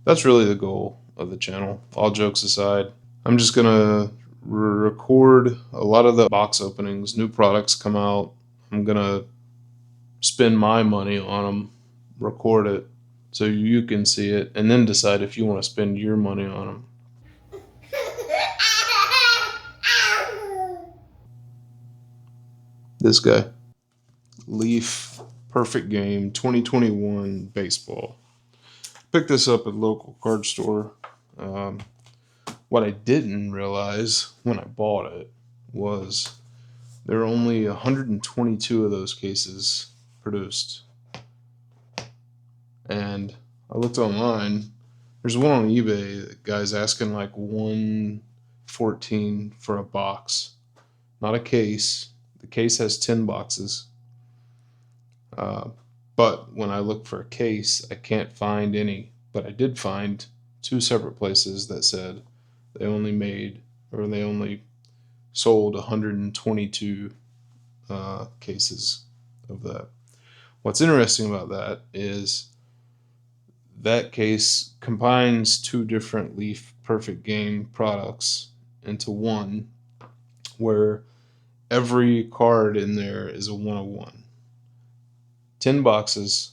that's really the goal of the channel. All jokes aside, I'm just gonna record a lot of the box openings. New products come out, I'm gonna spend my money on them, record it so you can see it, and then decide if you want to spend your money on them. This guy, Leaf Perfect Game 2021 baseball. Picked this up at a local card store. What I didn't realize when I bought it was there are only 122 of those cases produced. And I looked online. There's one on eBay. The guy's asking like $114 for a box, not a case. The case has 10 boxes. But when I look for a case, I can't find any. But I did find two separate places that said they only sold 122 cases of that. What's interesting about that is that case combines two different Leaf Perfect Game products into one, where every card in there is a 101. 10 boxes,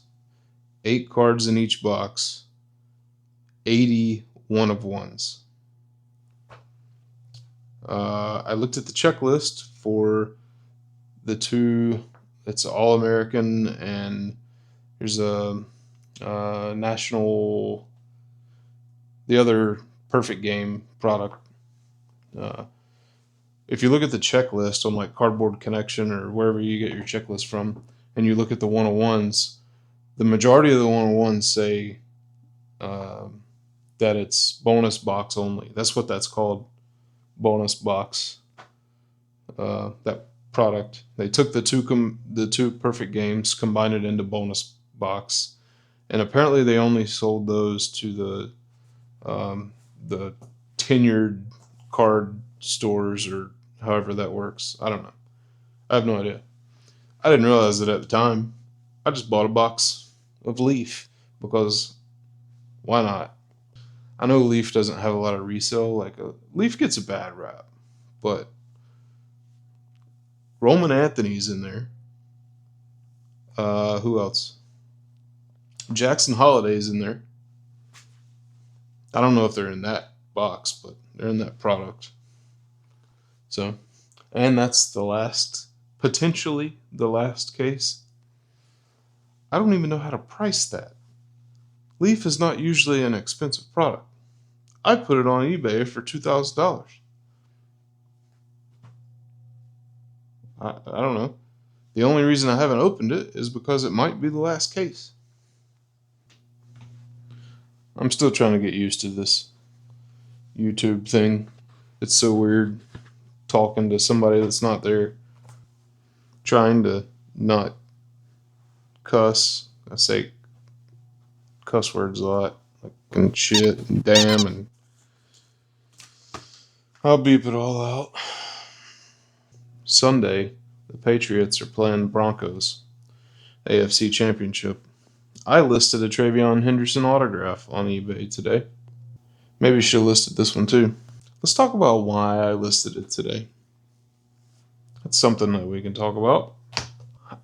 8 cards in each box, 80 1-of-1s. I looked at the checklist for the two. It's All-American, and there's a national, the other Perfect Game product. If you look at the checklist on like Cardboard Connection or wherever you get your checklist from, and you look at the 101s, the majority of the 101s say that it's bonus box only. That's what that's called, bonus box. That product, they took the two Perfect Games, combined it into bonus box, and apparently they only sold those to the tenured card stores, or however that works. I don't know. I have no idea. I didn't realize it at the time. I just bought a box of Leaf because why not? I know Leaf doesn't have a lot of resale. Leaf gets a bad rap, but Roman Anthony's in there. Who else? Jackson Holiday's in there. I don't know if they're in that box, but they're in that product. So, and that's potentially the last case. I don't even know how to price that. Leaf is not usually an expensive product. I put it on eBay for $2,000. I don't know. The only reason I haven't opened it is because it might be the last case. I'm still trying to get used to this YouTube thing. It's so weird talking to somebody that's not there. Trying to not cuss. I say cuss words a lot, like and shit and damn, and I'll beep it all out. Sunday, the Patriots are playing Broncos, AFC Championship. I listed a TreVeyon Henderson autograph on eBay today. Maybe I should have listed this one too. Let's talk about why I listed it today. That's something that we can talk about.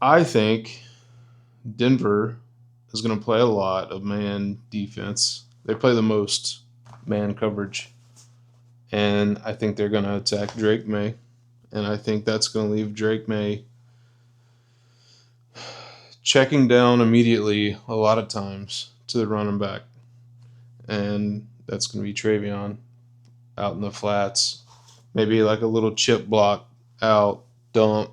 I think Denver is going to play a lot of man defense. They play the most man coverage. And I think they're going to attack Drake May. And I think that's going to leave Drake May checking down immediately a lot of times to the running back. And that's going to be TreVeyon out in the flats. Maybe like a little chip block out, dump.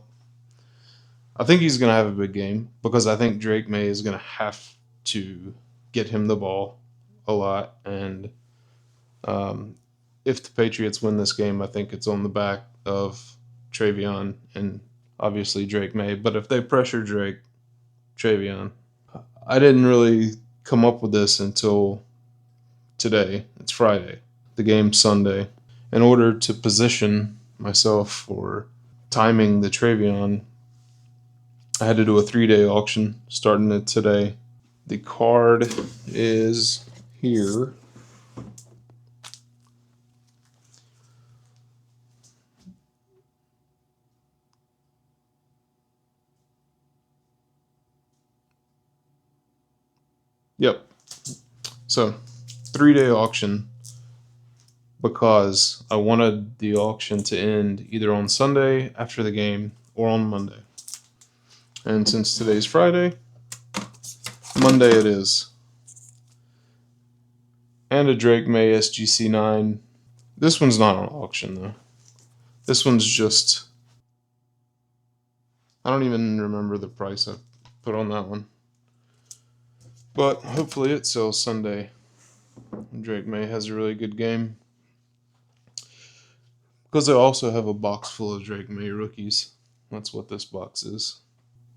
I think he's going to have a big game because I think Drake May is going to have to get him the ball a lot. And if the Patriots win this game, I think it's on the back of TreVeyon and obviously Drake May. But if they pressure Drake, TreVeyon. I didn't really come up with this until today. It's Friday. The game's Sunday. In order to position myself for timing the TreVeyon, I had to do a 3-day auction starting it today. The card is here. Yep. So 3-day auction, because I wanted the auction to end either on Sunday after the game or on Monday. And since today's Friday, Monday it is. And a Drake May SGC9. This one's not on auction though. This one's just, I don't even remember the price I put on that one. But hopefully it sells Sunday. Drake May has a really good game. Because I also have a box full of Drake May rookies. That's what this box is.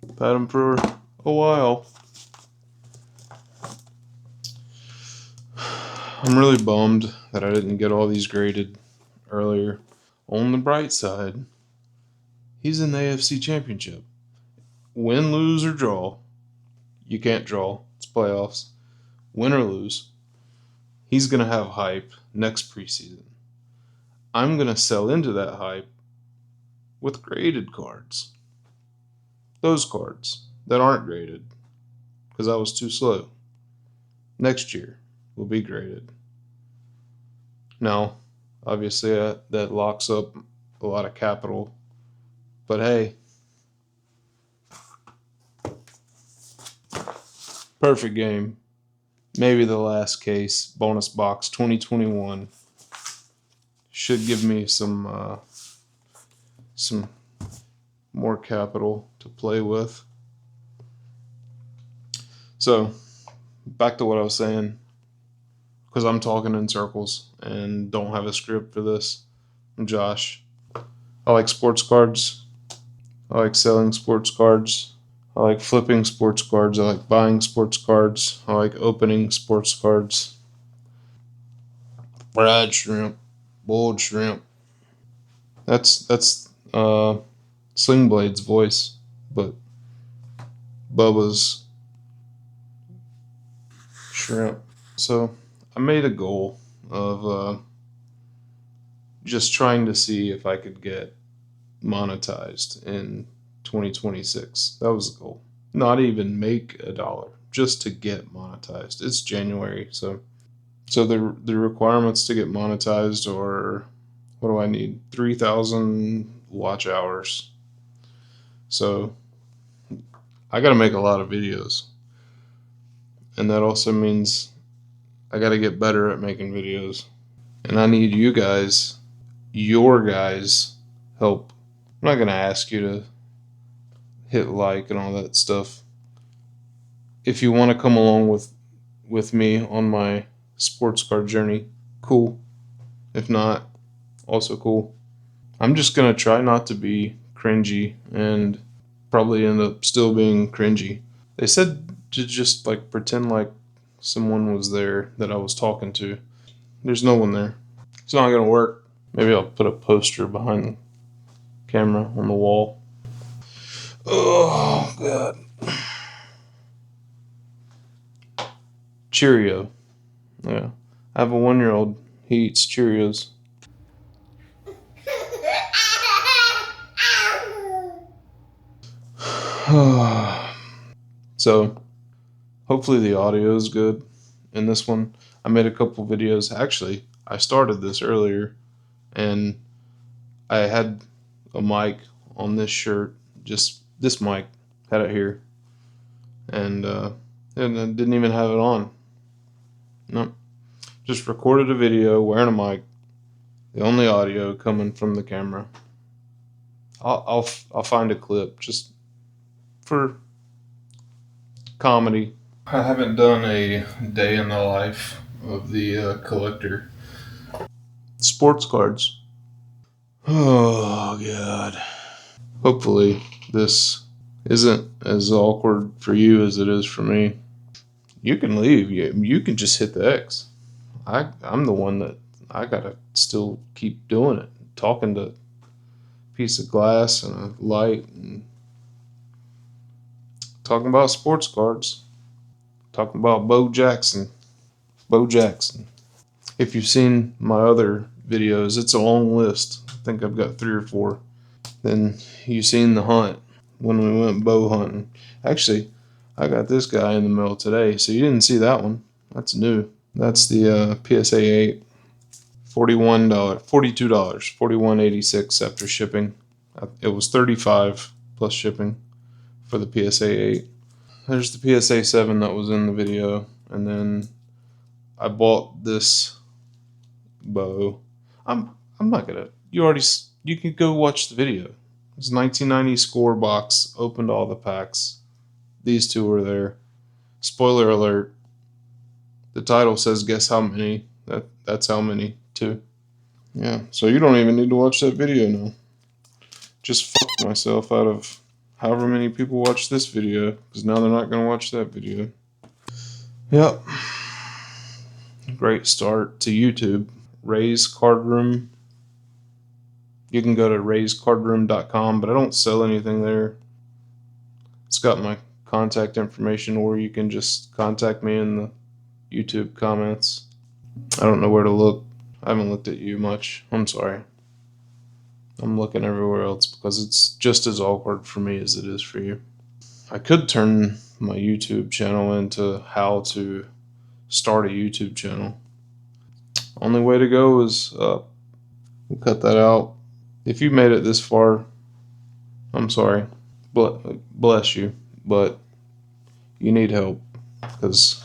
I've had them for a while. I'm really bummed that I didn't get all these graded earlier. On the bright side, he's in the AFC Championship. Win, lose, or draw. You can't draw. It's playoffs. Win or lose. He's going to have hype next preseason. I'm going to sell into that hype with graded cards. Those cards that aren't graded because I was too slow. Next year will be graded. Now, obviously that locks up a lot of capital, but hey, perfect game. Maybe the last case, bonus box 2021 should give me some more capital to play with. So, back to what I was saying, because I'm talking in circles and don't have a script for this. I'm Josh. I like sports cards. I like selling sports cards. I like flipping sports cards. I like buying sports cards. I like opening sports cards. Fried shrimp, boiled shrimp. That's Sling Blade's voice, but Bubba's shrimp. So I made a goal of just trying to see if I could get monetized in 2026. That was the goal. Not even make $1, just to get monetized. It's January, so the requirements to get monetized are, what do I need? 3,000 watch hours. So I got to make a lot of videos, and that also means I got to get better at making videos, and I need you guys, your guys' help. I'm not gonna ask you to hit like and all that stuff. If you want to come along with me on my sports card journey, cool. If not, also cool. I'm just gonna try not to be cringy and probably end up still being cringy. They said to just like pretend like someone was there that I was talking to. There's no one there. It's not gonna work. Maybe I'll put a poster behind the camera on the wall. Oh God. Cheerio. Yeah. I have a 1-year-old. He eats Cheerios. So, hopefully the audio is good in this one. I made a couple videos. Actually, I started this earlier, and I had a mic on this shirt, just this mic, had it here, and I didn't even have it on. Nope. Just recorded a video wearing a mic, the only audio coming from the camera. I'll find a clip just for comedy. I haven't done a day in the life of the collector. Sports cards. Oh God. Hopefully this isn't as awkward for you as it is for me. You can leave. You can just hit the X. I'm the one that I gotta still keep doing it. Talking to a piece of glass and a light and talking about sports cards. Talking about Bo Jackson. Bo Jackson. If you've seen my other videos, it's a long list. I think I've got 3 or 4. Then you've seen the hunt when we went bow hunting. Actually, I got this guy in the mail today, so you didn't see that one. That's new. That's the PSA 8. $41, $42, $41.86 after shipping. It was $35 plus shipping for the PSA 8. There's the PSA 7 that was in the video, and then I bought this bow. I'm not gonna. You can go watch the video. It's 1990 score box. Opened all the packs. These two were there. Spoiler alert. The title says guess how many. That's how many too. Yeah. So you don't even need to watch that video now. Just fucked myself out of however many people watch this video, because now they're not gonna watch that video. Yep. Great start to YouTube. Wray's Card Room. You can go to rayscardroom.com, but I don't sell anything there. It's got my contact information, or you can just contact me in the YouTube comments. I don't know where to look. I haven't looked at you much. I'm sorry. I'm looking everywhere else because it's just as awkward for me as it is for you. I could turn my YouTube channel into how to start a YouTube channel. Only way to go is up. We'll cut that out. If you made it this far, I'm sorry. Bless you, but you need help, because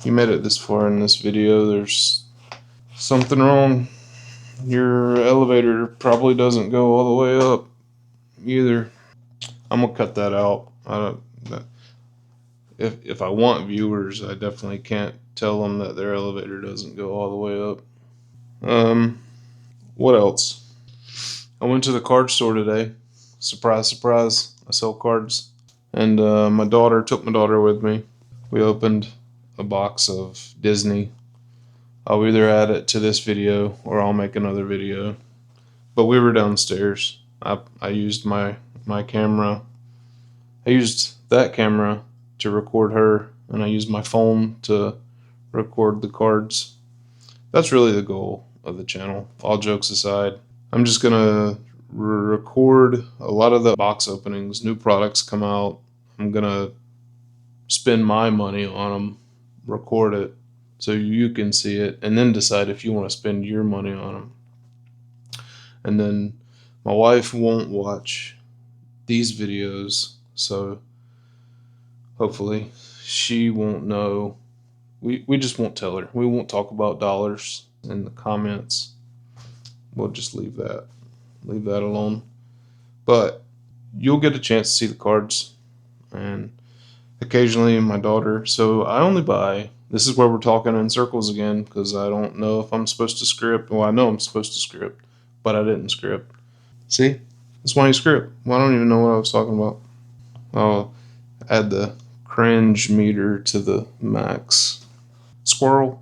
you made it this far in this video. There's something wrong. Your elevator probably doesn't go all the way up either. I'm gonna cut that out. If I want viewers, I definitely can't tell them that their elevator doesn't go all the way up. What else? I went to the card store today. Surprise, surprise. I sell cards. And took my daughter with me. We opened a box of Disney. I'll either add it to this video or I'll make another video. But we were downstairs. I used my camera. I used that camera to record her, and I used my phone to record the cards. That's really the goal of the channel, all jokes aside. I'm just gonna record a lot of the box openings. New products come out. I'm gonna spend my money on them, record it so you can see it, and then decide if you want to spend your money on them. And then my wife won't watch these videos, so hopefully she won't know. We just won't tell her. We won't talk about dollars in the comments. We'll just leave that alone. But you'll get a chance to see the cards, and occasionally my daughter. So I only buy. This is where we're talking in circles again, because I don't know if I'm supposed to script. Well, I know I'm supposed to script, but I didn't script. See? That's why you script. Well, I don't even know what I was talking about. I'll add the cringe meter to the max. Squirrel.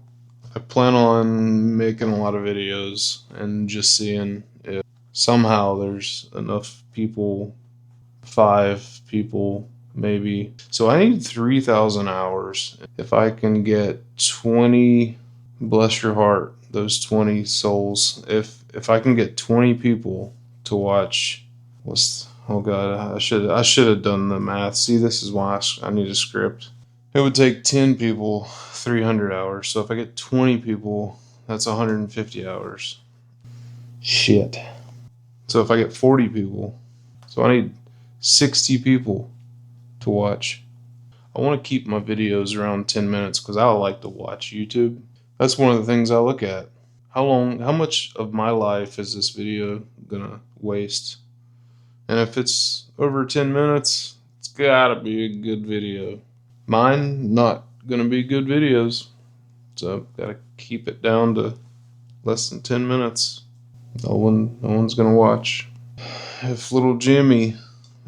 I plan on making a lot of videos and just seeing if somehow there's enough people, 5 people maybe. So I need 3,000 hours. If I can get 20, bless your heart, those 20 souls. If I can get 20 people to watch, oh god, I should have done the math. See, this is why I need a script. It would take 10 people 300 hours. So if I get 20 people, that's 150 hours. Shit. So if I get 40 people, so I need 60 people to watch. I want to keep my videos around 10 minutes because I like to watch YouTube. That's one of the things I look at. How much of my life is this video gonna waste? And if it's over 10 minutes, it's gotta be a good video. Mine, not gonna be good videos. So gotta keep it down to less than 10 minutes. No one's gonna watch. If little Jimmy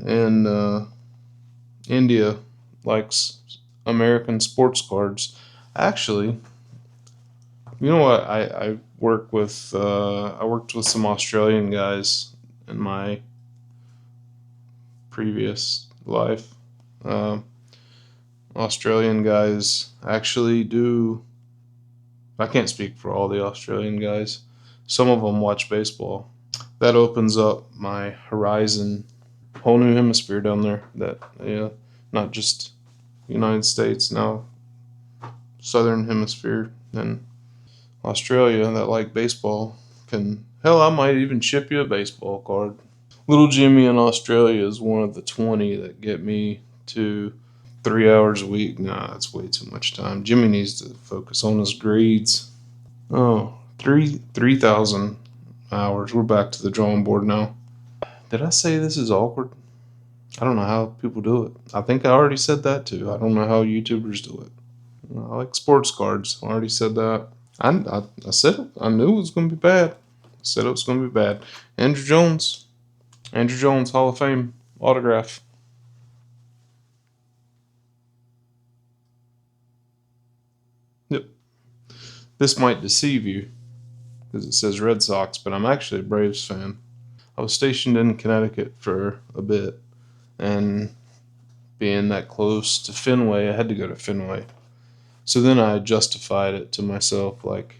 in India likes American sports cards, actually, you know what? I worked with some Australian guys in my previous life. Australian guys actually do. I can't speak for all the Australian guys. Some of them watch baseball. That opens up my horizon Whole new hemisphere down there. That yeah, not just United States now, Southern Hemisphere and Australia that like baseball can. Hell, I might even ship you a baseball card. Little Jimmy in Australia is one of the 20 that get me to 3 hours a week. Nah, that's way too much time. Jimmy needs to focus on his grades. Oh, 3,000 hours. We're back to the drawing board now. Did I say this is awkward? I don't know how people do it. I think I already said that too. I don't know how YouTubers do it. I like sports cards. I already said that. I said it. I knew it was going to be bad. I said it was going to be bad. Andrew Jones. Andrew Jones, Hall of Fame autograph. Yep. This might deceive you because it says Red Sox, but I'm actually a Braves fan. I was stationed in Connecticut for a bit, and being that close to Fenway, I had to go to Fenway. So then I justified it to myself like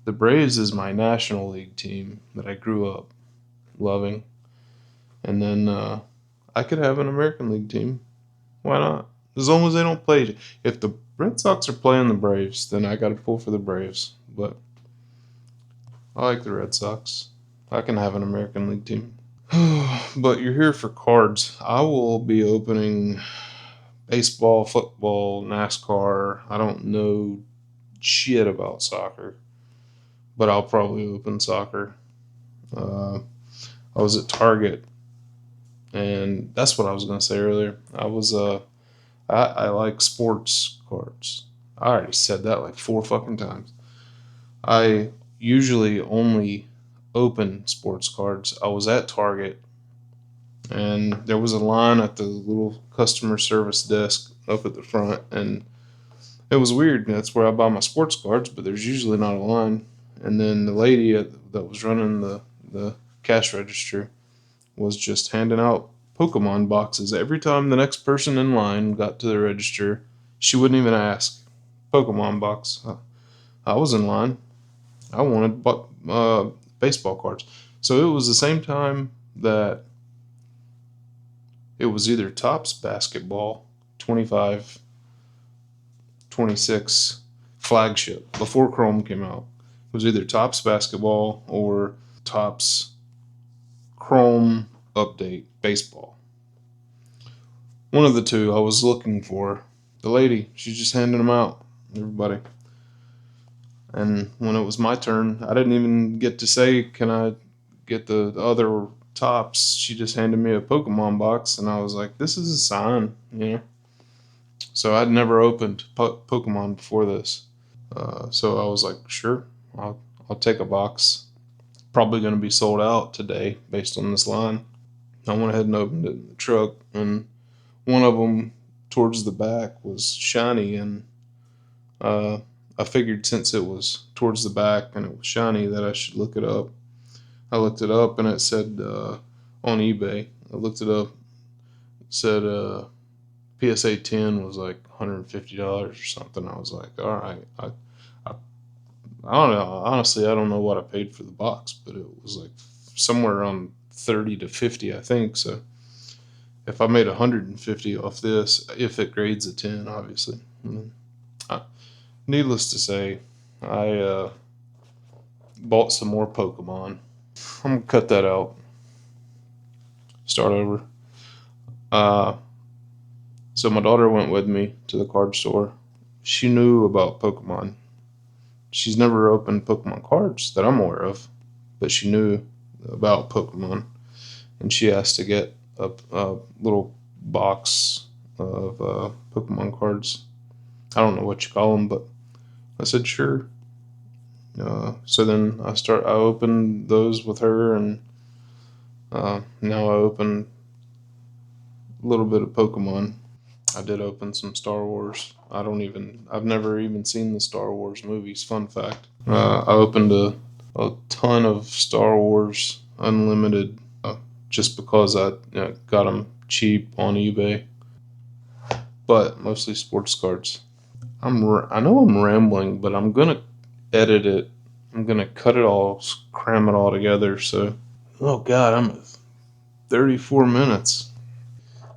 the Braves is my National League team that I grew up loving, and then I could have an American League team. Why not? As long as they don't play. If the Red Sox are playing the Braves, then I got to pull for the Braves. But I like the Red Sox. I can have an American League team. But you're here for cards. I will be opening baseball, football, NASCAR. I don't know shit about soccer, but I'll probably open soccer. Uh, I was at Target, and that's what I was going to say earlier. I like sports cards. I already said that like 4 fucking times. I usually only open sports cards. I was at Target, and there was a line at the little customer service desk up at the front, and it was weird. That's where I buy my sports cards, but there's usually not a line. And then the lady that was running the cash register was just handing out Pokemon boxes. Every time the next person in line got to the register, she wouldn't even ask. Pokemon box. I was in line. I wanted baseball cards. So it was the same time that it was either Topps basketball 25, 26 flagship before Chrome came out. It was either Topps basketball or Topps Chrome update baseball. One of the two I was looking for. The lady, she's just handing them out, everybody. And when it was my turn, I didn't even get to say, can I get the other Topps? She just handed me a Pokemon box, and I was like, this is a sign, you know? So I'd never opened Pokemon before this. So I was like, sure, I'll take a box. Probably going to be sold out today based on this line. I went ahead and opened it in the truck, and one of them towards the back was shiny, and I figured since it was towards the back and it was shiny that I should look it up. I looked it up, and it said on eBay. I looked it up. It said PSA 10 was like $150 or something. I was like, all right. I don't know. Honestly, I don't know what I paid for the box, but it was like somewhere around 30 to 50, I think. So if I made 150 off this, if it grades a 10, obviously. Needless to say, I bought some more Pokemon. I'm gonna cut that out. Start over. Uh, so my daughter went with me to the card store. She knew about Pokemon. She's never opened Pokemon cards that I'm aware of, but she knew about Pokemon, and she asked to get a little box of Pokemon cards. I don't know what you call them, but I said sure. So then I opened those with her, and now I open a little bit of Pokemon. I did open some Star Wars. I've never even seen the Star Wars movies. Fun fact. I opened a ton of Star Wars Unlimited just because I got them cheap on eBay, but mostly sports cards. I know I'm rambling, but I'm gonna edit it. I'm gonna cut it all, cram it all together. So, oh God, 34 minutes.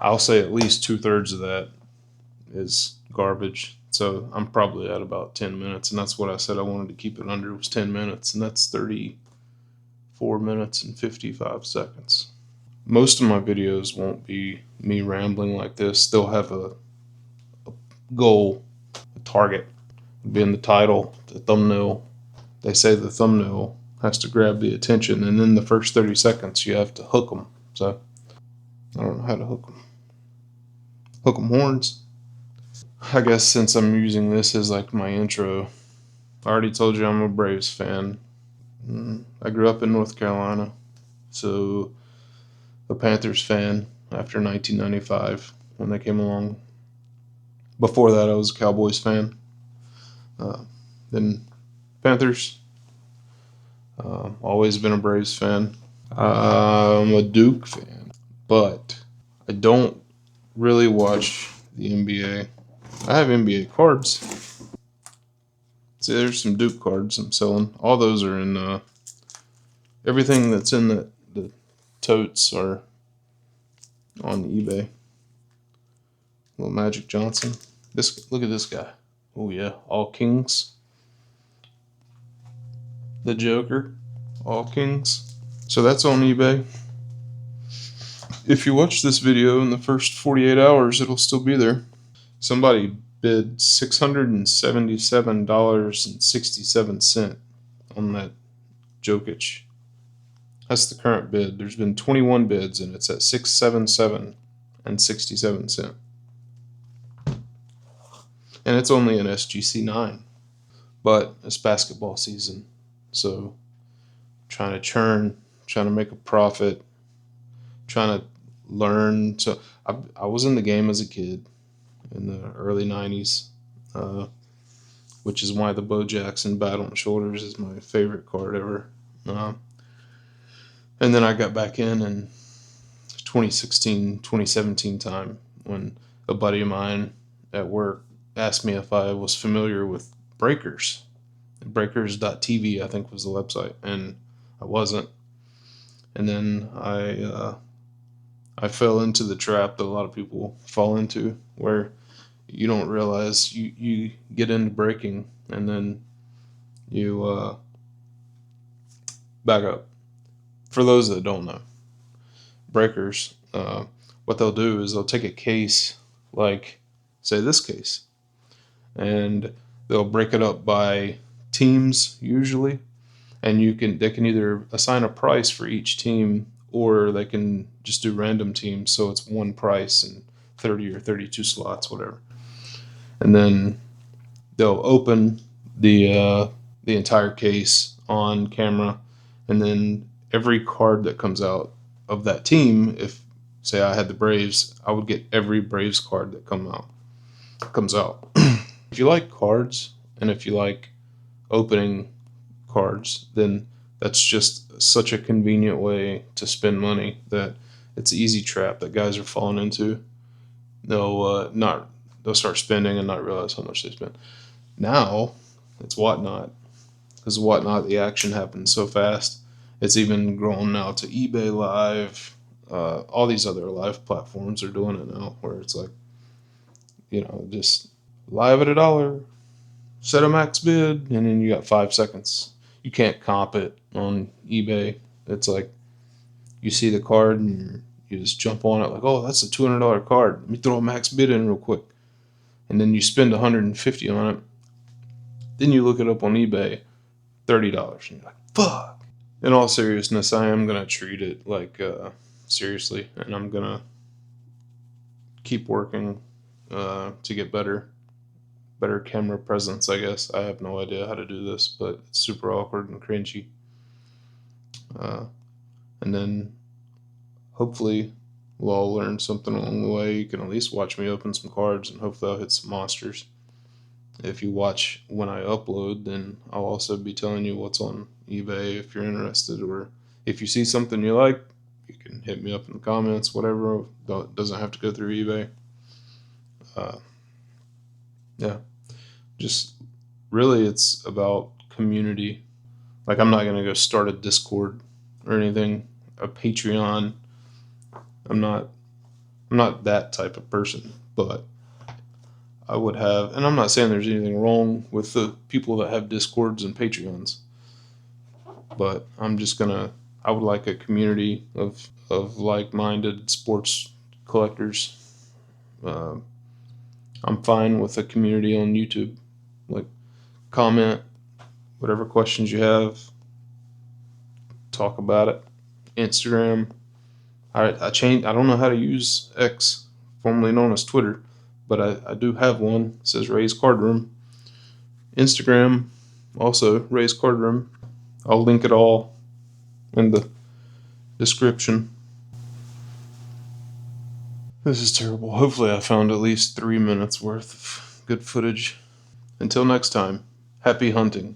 I'll say at least 2/3 of that is garbage. So I'm probably at about 10 minutes, and that's what I said I wanted to keep it under, was 10 minutes, and that's 34 minutes and 55 seconds. Most of my videos won't be me rambling like this. They'll have a goal, a target, be in the title, the thumbnail. They say the thumbnail has to grab the attention, and then the first 30 seconds you have to hook them. So I don't know how to hook them. Hook them horns. I guess since I'm using this as like my intro, I already told you I'm a Braves fan. I grew up in North Carolina, so a Panthers fan after 1995 when they came along. Before that, I was a Cowboys fan. Then Panthers. Always been a Braves fan. I'm a Duke fan, but I don't really watch the NBA. I have NBA cards. See, there's some Duke cards I'm selling. All those are in, everything that's in the totes are on eBay. Little Magic Johnson. Look at this guy. Oh yeah, All Kings. The Joker, All Kings. So that's on eBay. If you watch this video in the first 48 hours, it'll still be there. Somebody bid $677.67 on that Jokic. That's the current bid. There's been 21 bids, and it's at $677.67. And it's only an SGC 9. But it's basketball season, so trying to churn, trying to make a profit, trying to learn. So I was in the game as a kid in the early 90s, which is why the Bo Jackson Bat on the Shoulders is my favorite card ever. And then I got back in 2016, 2017 time when a buddy of mine at work asked me if I was familiar with Breakers. Breakers.tv, I think, was the website, and I wasn't. And then I fell into the trap that a lot of people fall into, where you don't realize you get into breaking and then you back up. For those that don't know, Breakers, what they'll do is they'll take a case, like say this case, and they'll break it up by teams usually, and they can either assign a price for each team, or they can just do random teams, so it's one price and 30 or 32 slots, whatever. And then they'll open the entire case on camera, and then every card that comes out of that team, if say I had the Braves, I would get every Braves card that comes out. If you like cards, and if you like opening cards, then that's just such a convenient way to spend money that it's an easy trap that guys are falling into. They'll start spending and not realize how much they spend. Now it's Whatnot, because Whatnot, the action happens so fast. It's even grown now to eBay Live. All these other live platforms are doing it now, where it's like, just live at $1, set a max bid, and then you got 5 seconds. You can't comp it on eBay. It's like you see the card and you just jump on it like, oh, that's a $200 card. Let me throw a max bid in real quick. And then you spend $150 on it. Then you look it up on eBay, $30. And you're like, fuck. In all seriousness, I am going to treat it like seriously, and I'm going to keep working to get better camera presence, I guess. I have no idea how to do this, but it's super awkward and cringy. And then hopefully we'll all learn something along the way. You can at least watch me open some cards, and hopefully I'll hit some monsters. If you watch when I upload, then I'll also be telling you what's on eBay if you're interested, or if you see something you like, you can hit me up in the comments, whatever. It doesn't have to go through eBay. Yeah, just really it's about community. Like, I'm not going to go start a Discord or anything, a Patreon. I'm not that type of person, but I would have, and I'm not saying there's anything wrong with the people that have Discords and Patreons, but I would like a community of like-minded sports collectors. Uh, I'm fine with a community on YouTube. Like, comment whatever questions you have, talk about it. Instagram. I changed. I don't know how to use X, formerly known as Twitter, but I do have one. It says Ray's Card Room. Instagram, also Ray's Card Room. I'll link it all in the description. This is terrible. Hopefully I found at least 3 minutes worth of good footage. Until next time, happy hunting.